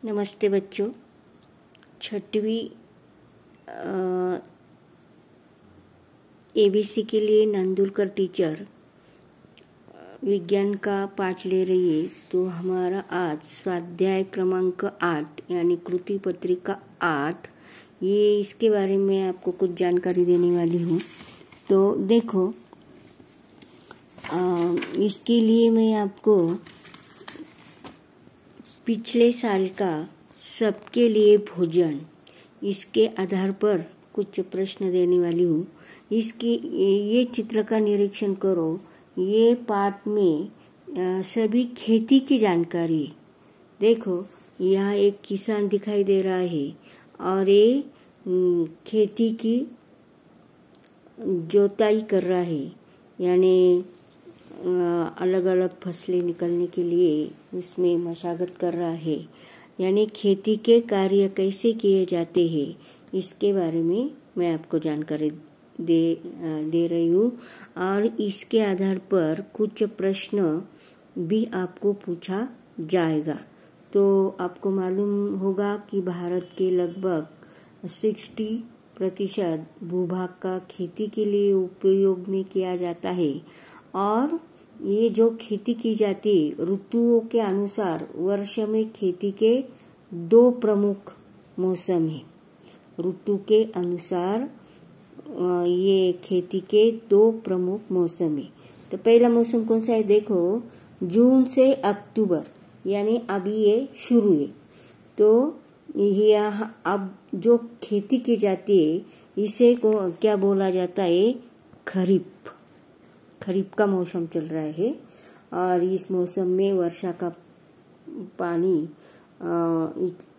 नमस्ते बच्चों। छठवीं ABC के लिए नंदुलकर टीचर विज्ञान का पाठ ले रही है। तो हमारा आज स्वाध्याय क्रमांक 8 यानी कृति पत्रिका 8, ये इसके बारे में आपको कुछ जानकारी देने वाली हूँ। तो देखो, इसके लिए मैं आपको पिछले साल का सबके लिए भोजन, इसके आधार पर कुछ प्रश्न देने वाली हूँ। ये चित्र का निरीक्षण करो। ये पाठ में सभी खेती की जानकारी। देखो, यहाँ एक किसान दिखाई दे रहा है और ये खेती की जोताई कर रहा है, यानी अलग अलग फसलें निकलने के लिए उसमें मशागत कर रहा है। यानी खेती के कार्य कैसे किए जाते हैं, इसके बारे में मैं आपको जानकारी दे रही हूँ। और इसके आधार पर कुछ प्रश्न भी आपको पूछा जाएगा। तो आपको मालूम होगा कि भारत के लगभग 60% भूभाग का खेती के लिए उपयोग में किया जाता है। और ये जो खेती की जाती है ऋतुओं के अनुसार, वर्ष में खेती के 2 प्रमुख मौसम हैं। ऋतु के अनुसार ये खेती के 2 प्रमुख मौसम है। तो पहला मौसम कौन सा है? देखो, जून से अक्टूबर, यानी अभी ये शुरू है। तो यहाँ अब जो खेती की जाती है इसे को क्या बोला जाता है? खरीफ। खरीफ का मौसम चल रहा है और इस मौसम में वर्षा का पानी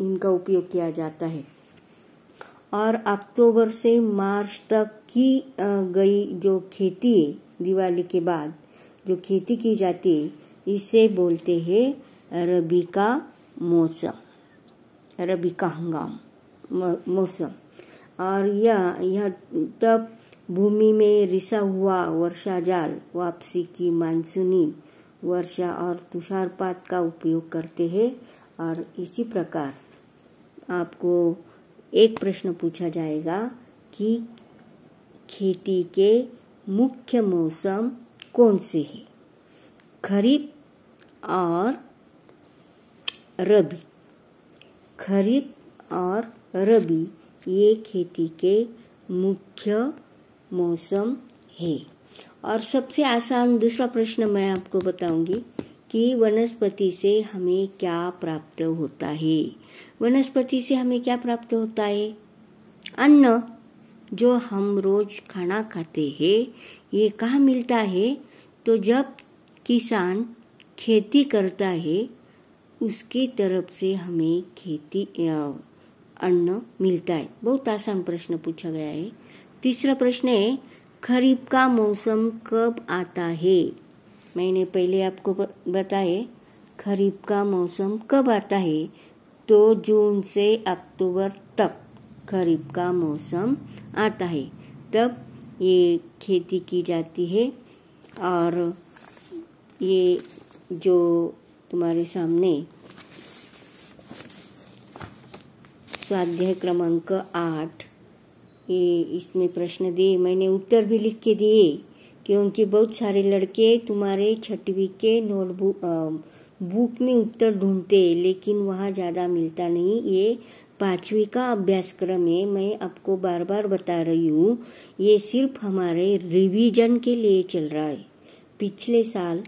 इनका उपयोग किया जाता है। और अक्टूबर से मार्च तक की गई जो खेती है, दिवाली के बाद जो खेती की जाती है, इसे बोलते हैं रबी का मौसम, रबी का हंगाम मौसम। और यह तब भूमि में रिसा हुआ वर्षा जाल, वापसी की मानसूनी वर्षा और तुषारपात का उपयोग करते हैं। और इसी प्रकार आपको एक प्रश्न पूछा जाएगा कि खेती के मुख्य मौसम कौन से हैं? खरीफ और रबी। खरीफ और रबी ये खेती के मुख्य मौसम है। और सबसे आसान दूसरा प्रश्न मैं आपको बताऊंगी कि वनस्पति से हमें क्या प्राप्त होता है। वनस्पति से हमें क्या प्राप्त होता है? अन्न, जो हम रोज खाना खाते हैं। ये कहाँ मिलता है? तो जब किसान खेती करता है उसकी तरफ से हमें अन्न मिलता है। बहुत आसान प्रश्न पूछा गया है। तीसरा प्रश्न है, खरीफ का मौसम कब आता है? मैंने पहले आपको बताया खरीफ का मौसम कब आता है। तो जून से अक्टूबर तक खरीफ का मौसम आता है। तब ये खेती की जाती है। और ये जो तुम्हारे सामने स्वाध्याय क्रमांक 8, ये इसमें प्रश्न दिए, मैंने उत्तर भी लिख के दिए, क्योंकि बहुत सारे लड़के तुम्हारे 6वीं के बुक में उत्तर ढूंढते, लेकिन वहाँ ज़्यादा मिलता नहीं। ये 5वीं का अभ्यासक्रम है। मैं आपको बार बार बता रही हूँ, ये सिर्फ हमारे रिवीजन के लिए चल रहा है। पिछले साल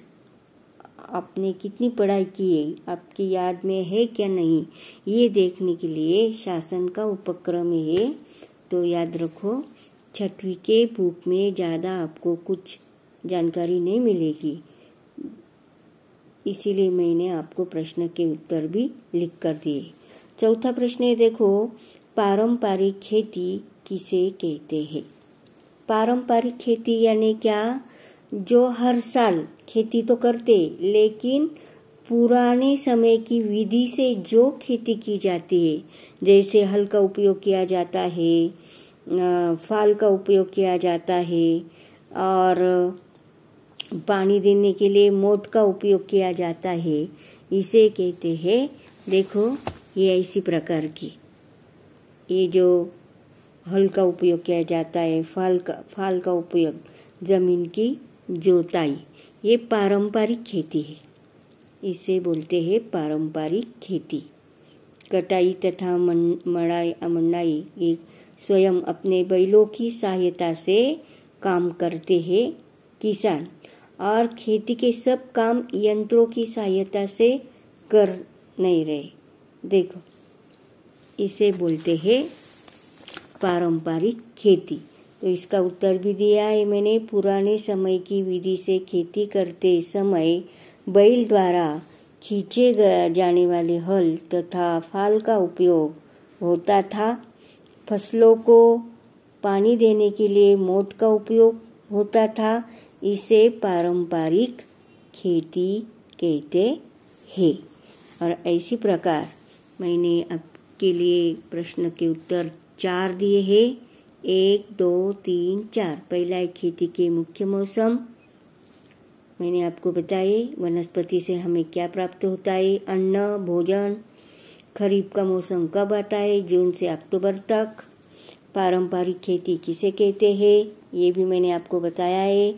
आपने कितनी पढ़ाई की है, आपकी याद में है क्या नहीं, ये देखने के लिए शासन का उपक्रम है। तो याद रखो, 6वीं के बुक में ज़्यादा आपको कुछ जानकारी नहीं मिलेगी, इसीलिए मैंने आपको प्रश्न के उत्तर भी लिख कर दिए। चौथा प्रश्न है, देखो, पारंपरिक खेती किसे कहते हैं? पारंपरिक खेती यानी क्या? जो हर साल खेती तो करते, लेकिन पुराने समय की विधि से जो खेती की जाती है, जैसे हल का उपयोग किया जाता है, फाल का उपयोग किया जाता है, और पानी देने के लिए मोट का उपयोग किया जाता है, इसे कहते हैं। देखो, ये ऐसी प्रकार की, ये जो हल का उपयोग किया जाता है, फाल का उपयोग, जमीन की जोताई, ये पारंपरिक खेती है। इसे बोलते हैं पारंपरिक खेती। कटाई तथा मंडाई ये स्वयं अपने बैलों की सहायता से काम करते हैं किसान, और खेती के सब काम यंत्रों की सहायता से कर नहीं रहे। देखो, इसे बोलते हैं पारंपरिक खेती। तो इसका उत्तर भी दिया है मैंने। पुराने समय की विधि से खेती करते समय बैल द्वारा खींचे जाने वाले हल तथा फाल का उपयोग होता था। फसलों को पानी देने के लिए मोट का उपयोग होता था। इसे पारंपरिक खेती कहते हैं। और इसी प्रकार मैंने आपके लिए प्रश्न के उत्तर 4 दिए हैं। 1, 2, 3, 4। पहला है खेती के मुख्य मौसम। मैंने आपको बताए वनस्पति से हमें क्या प्राप्त होता है, अन्न, भोजन। खरीफ का मौसम कब आता है, जून से अक्टूबर तक। पारंपरिक खेती किसे कहते हैं, ये भी मैंने आपको बताया है।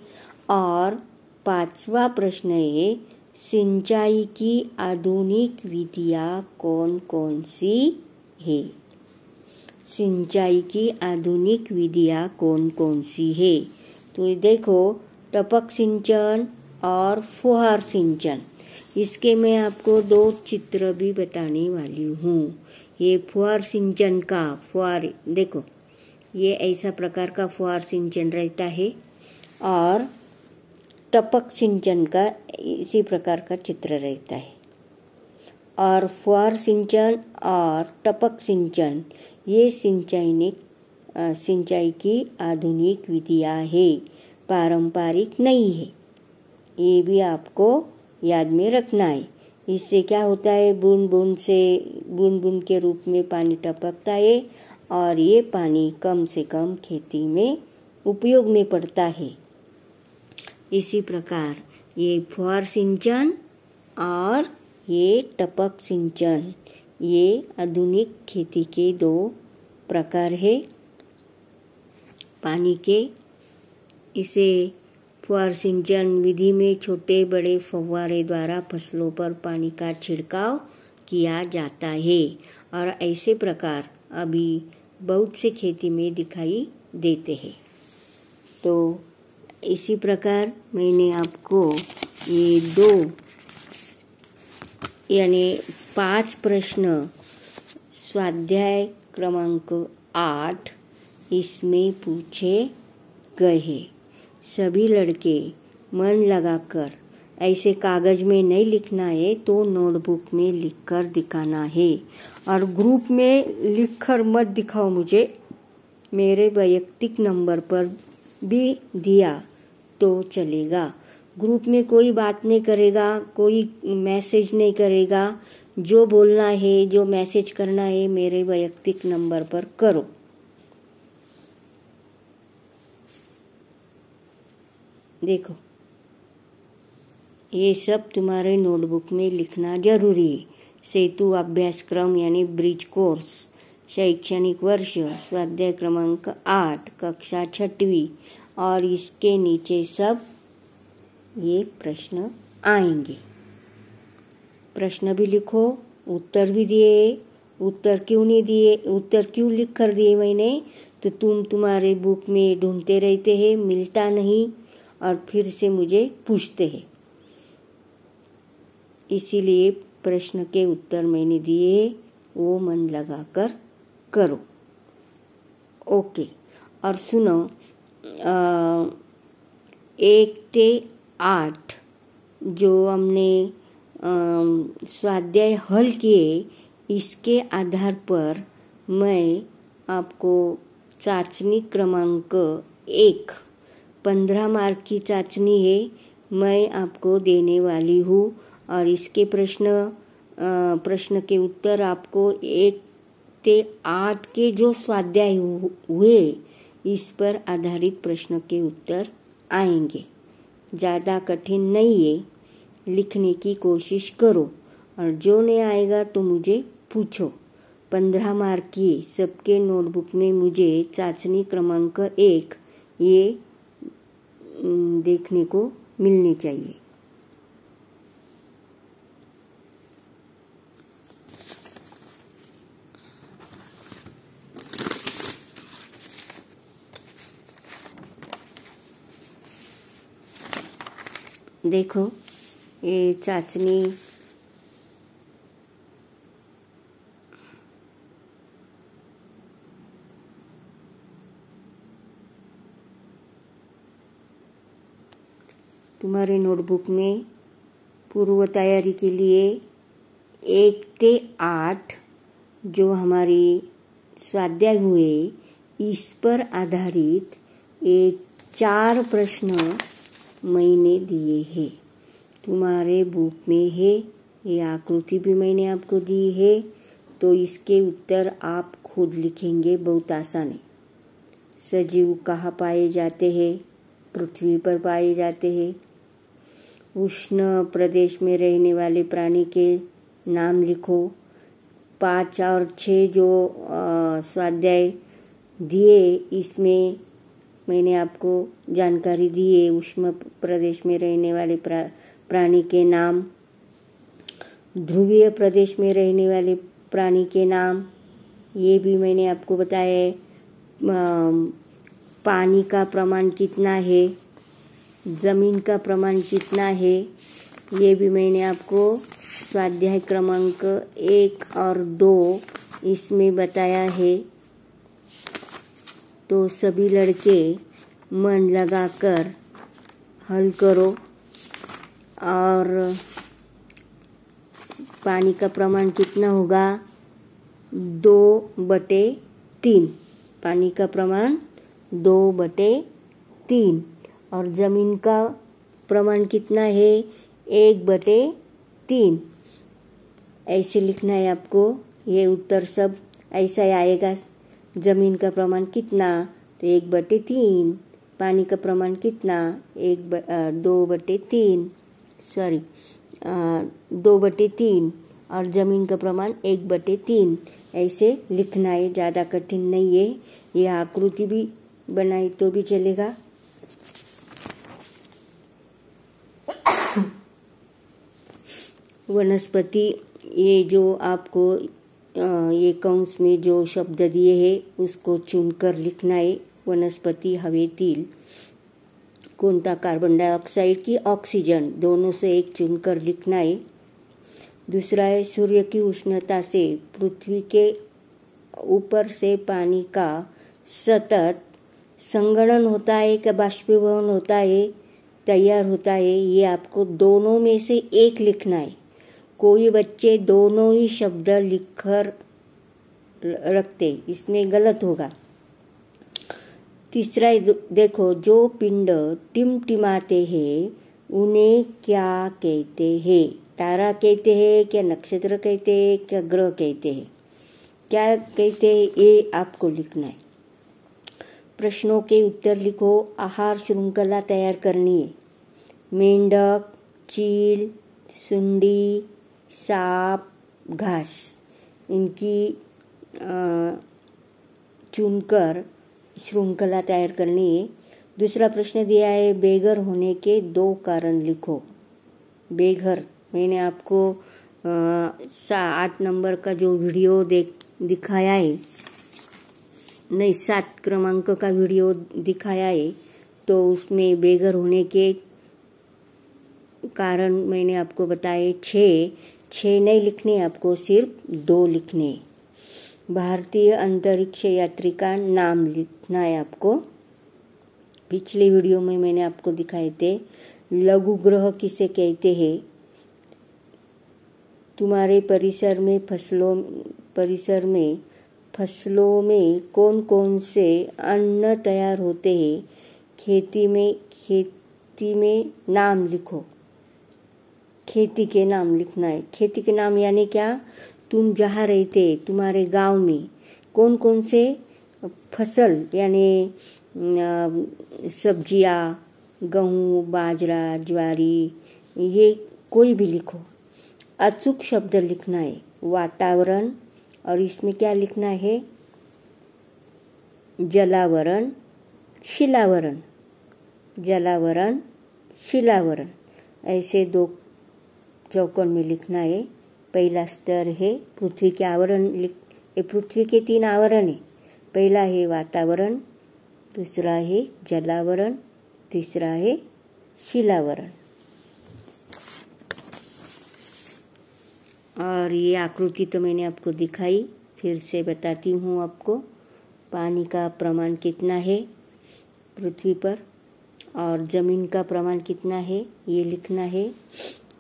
और 5वां प्रश्न है, सिंचाई की आधुनिक विधियां कौन कौन सी है। सिंचाई की आधुनिक विधियां कौन कौन सी है। तो देखो, टपक सिंचन और फुहार सिंचन। इसके मैं आपको 2 चित्र भी बताने वाली हूँ। ये फुहार सिंचन का फुहार, देखो ये ऐसा प्रकार का फुहार सिंचन रहता है, और टपक सिंचन का इसी प्रकार का चित्र रहता है। और फुहार सिंचन और टपक सिंचन ये सिंचाई की आधुनिक विधियां है, पारंपरिक नहीं है। ये भी आपको याद में रखना है। इससे क्या होता है, बूंद बूंद के रूप में पानी टपकता है, और ये पानी कम से कम खेती में उपयोग में पड़ता है। इसी प्रकार ये फुहार सिंचन और ये टपक सिंचन, ये आधुनिक खेती के 2 प्रकार है पानी के। इसे फुहार सिंचन विधि में छोटे बड़े फव्वारे द्वारा फसलों पर पानी का छिड़काव किया जाता है, और ऐसे प्रकार अभी बहुत से खेती में दिखाई देते हैं। तो इसी प्रकार मैंने आपको ये 2 यानी 5 प्रश्न स्वाध्याय क्रमांक 8 इसमें पूछे गए हैं। सभी लड़के मन लगाकर, ऐसे कागज में नहीं लिखना है, तो नोटबुक में लिखकर दिखाना है। और ग्रुप में लिखकर मत दिखाओ मुझे, मेरे वैयक्तिक नंबर पर भी दिया तो चलेगा। ग्रुप में कोई बात नहीं करेगा, कोई मैसेज नहीं करेगा। जो बोलना है, जो मैसेज करना है, मेरे वैयक्तिक नंबर पर करो। देखो, ये सब तुम्हारे नोटबुक में लिखना जरूरी है। सेतु अभ्यासक्रम यानी ब्रिज कोर्स, शैक्षणिक वर्ष स्वाध्याय क्रमांक 8 कक्षा 6वीं, और इसके नीचे सब ये प्रश्न आएंगे। प्रश्न भी लिखो, उत्तर भी दिए। उत्तर क्यों नहीं दिए, उत्तर क्यों लिख कर दिए मैंने, तो तुम्हारे बुक में ढूंढते रहते हैं, मिलता नहीं, और फिर से मुझे पूछते हैं। इसीलिए प्रश्न के उत्तर मैंने दिए, वो मन लगाकर करो। ओके। और सुनो, 1 से 8 जो हमने स्वाध्याय हल किए, इसके आधार पर मैं आपको चाचनी क्रमांक 1 15 मार्क की चाचनी है, मैं आपको देने वाली हूँ। और इसके प्रश्न के उत्तर आपको 1 से 8 के जो स्वाध्याय हुए, इस पर आधारित प्रश्न के उत्तर आएंगे। ज़्यादा कठिन नहीं है, लिखने की कोशिश करो, और जो नहीं आएगा तो मुझे पूछो। 15 मार्क की सबके नोटबुक में मुझे चाचनी क्रमांक 1 ये देखने को मिलनी चाहिए। देखो ये चाचनी तुम्हारे नोटबुक में पूर्व तैयारी के लिए 1 से 8 जो हमारी स्वाध्याय हुए इस पर आधारित ये 4 प्रश्न मैंने दिए हैं। तुम्हारे बुक में है, ये आकृति भी मैंने आपको दी है, तो इसके उत्तर आप खुद लिखेंगे। बहुत आसान है। सजीव कहाँ पाए जाते हैं? पृथ्वी पर पाए जाते हैं। उष्ण प्रदेश में रहने वाले प्राणी के नाम लिखो। 5 और 6 जो स्वाध्याय दिए इसमें मैंने आपको जानकारी दी है। उष्ण प्रदेश में रहने वाले प्राणी के नाम, ध्रुवीय प्रदेश में रहने वाले प्राणी के नाम, ये भी मैंने आपको बताया है। पानी का प्रमाण कितना है, जमीन का प्रमाण कितना है, ये भी मैंने आपको स्वाध्याय क्रमांक 1 और 2 इसमें बताया है। तो सभी लड़के मन लगाकर हल करो। और पानी का प्रमाण कितना होगा? 2/3। पानी का प्रमाण 2/3। और जमीन का प्रमाण कितना है? 1/3। ऐसे लिखना है आपको। ये उत्तर सब ऐसा ही आएगा। जमीन का प्रमाण कितना? तो 1/3। पानी का प्रमाण कितना? 2/3। 2/3। और जमीन का प्रमाण 1/3। ऐसे लिखना है, ज़्यादा कठिन नहीं है। यह आकृति भी बनाई तो भी चलेगा। वनस्पति, ये जो आपको ये कंस में जो शब्द दिए हैं उसको चुनकर लिखना है। वनस्पती हवेतील कोणता, कार्बन डाइऑक्साइड की ऑक्सीजन, दोनों से एक चुनकर लिखना है। दूसरा है सूर्य की उष्णता से पृथ्वी के ऊपर से पानी का सतत संगणन होता है कि बाष्पीभवन होता है, तैयार होता है। ये आपको दोनों में से एक लिखना है। कोई बच्चे दोनों ही शब्द लिखकर रखते, इसमें गलत होगा। तीसरा देखो, जो पिंड टिमटिमाते हैं उन्हें क्या कहते हैं? तारा कहते हैं, क्या नक्षत्र कहते हैं, क्या ग्रह कहते हैं? क्या कहते हैं ये आपको लिखना है। प्रश्नों के उत्तर लिखो। आहार श्रृंखला तैयार करनी है। मेंढक, चील, सुंडी, सांप, घास, इनकी चुनकर श्रृंखला तैयार करनी है। दूसरा प्रश्न दिया है, बेघर होने के 2 कारण लिखो। बेघर, मैंने आपको 8 नंबर का जो वीडियो दिखाया है, नहीं 7 क्रमांक का वीडियो दिखाया है, तो उसमें बेघर होने के कारण मैंने आपको बताए 6 नहीं लिखने, आपको सिर्फ 2 लिखने। भारतीय अंतरिक्ष यात्री का नाम लिखना है आपको। पिछले वीडियो में मैंने आपको दिखाए थे लघु ग्रह किसे कहते हैं। तुम्हारे परिसर में फसलों में कौन कौन से अन्न तैयार होते हैं? खेती में नाम लिखो। खेती के नाम लिखना है। खेती के नाम यानी क्या? तुम जहाँ रहते, तुम्हारे गांव में कौन कौन से फसल यानी सब्जियाँ, गेहूँ, बाजरा, ज्वारी, ये कोई भी लिखो। अचूक शब्द लिखना है। वातावरण, और इसमें क्या लिखना है? जलावरण, शिलावरण, जलावरण, शिलावरण, ऐसे 2 चौकोन में लिखना है। पहला स्तर है पृथ्वी के आवरण, ये पृथ्वी के 3 आवरण है। पहला है वातावरण, दूसरा है जलावरण, तीसरा है शिलावरण। और ये आकृति तो मैंने आपको दिखाई, फिर से बताती हूँ आपको। पानी का प्रमाण कितना है पृथ्वी पर और ज़मीन का प्रमाण कितना है ये लिखना है।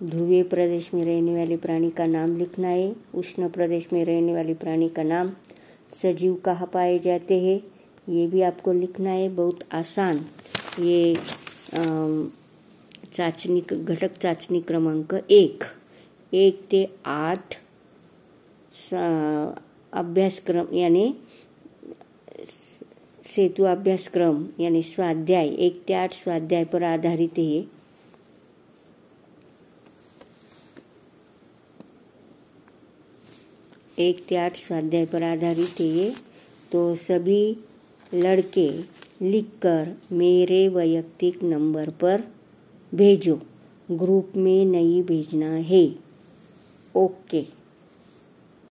ध्रुवीय प्रदेश में रहने वाले प्राणी का नाम लिखना है। उष्ण प्रदेश में रहने वाले प्राणी का नाम। सजीव कहाँ पाए जाते हैं ये भी आपको लिखना है। बहुत आसान ये चाचणी घटक चाचणी क्रमांक 1 ते 8 अभ्यासक्रम यानी सेतु अभ्यासक्रम यानी स्वाध्याय 1 ते 8 स्वाध्याय पर आधारित है। 1 ते 8 स्वाध्याय पर आधारित है ये। तो सभी लड़के लिखकर मेरे वैयक्तिक नंबर पर भेजो, ग्रुप में नहीं भेजना है। ओके।